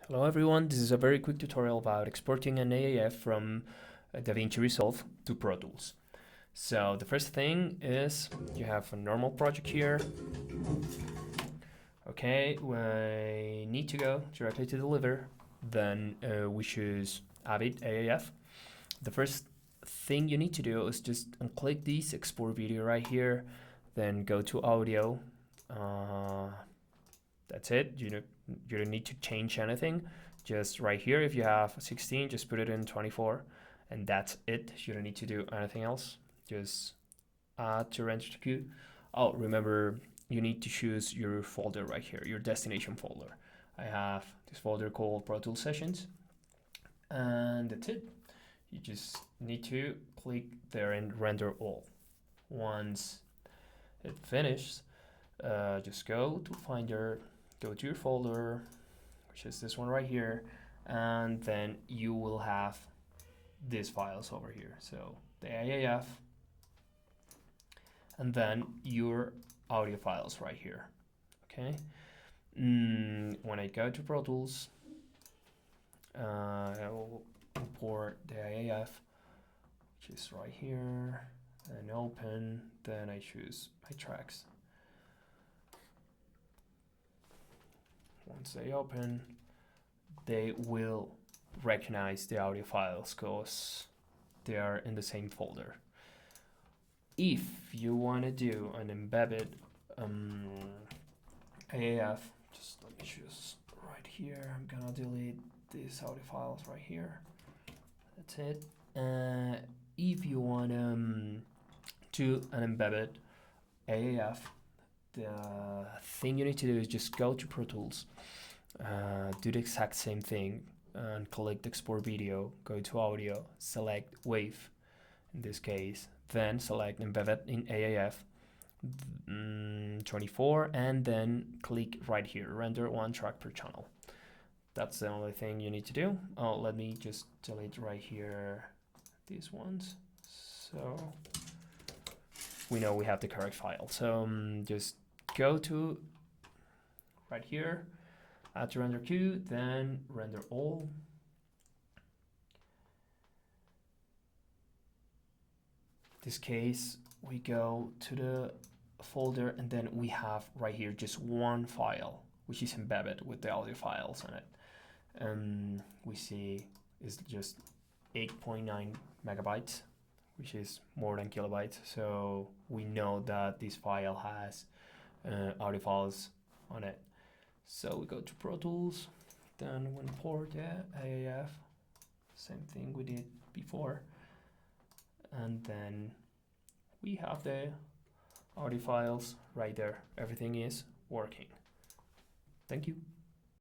Hello everyone, this is a very quick tutorial about exporting an AAF from DaVinci Resolve to Pro Tools. So the first thing is you have a normal project here. Okay, we need to go directly to deliver. Then we choose Avid AAF. The first thing you need to do is just unclick this export video right here, then go to audio. That's it. You don't need to change anything. Just right here, if you have 16, just put it in 24, and that's it. You don't need to do anything else. Just add to render to queue. Oh, remember, you need to choose your folder right here, your destination folder. I have this folder called Pro Tools Sessions, and that's it. You just need to click there and render all. Once it finishes, just go to Finder, go to your folder, which is this one right here, and then you will have these files over here. So the AAF, and then your audio files right here. Okay. When I go to Pro Tools, I will import the AAF, which is right here, and open. Then I choose my tracks. Once they open, they will recognize the audio files because they are in the same folder. If you want to do an embedded AAF, just let me choose right here. I'm gonna delete these audio files right here. That's it. If you want to an embedded AAF, the thing you need to do is just go to Pro Tools, do the exact same thing, and click export video, go to audio, select wave in this case, then select embedded in AAF 24, and then click right here, render one track per channel. That's the only thing you need to do. Oh, let me just delete right here these ones, so we know we have the correct file. So just go to right here, add to render queue, then render all. This case, we go to the folder, and then we have right here just one file, which is embedded with the audio files on it. We see is just 8.9 megabytes, which is more than kilobytes. So we know that this file has audio files on it. So we go to Pro Tools, then we import the AAF, same thing we did before, and then we have the audio files right there. Everything is working. Thank you.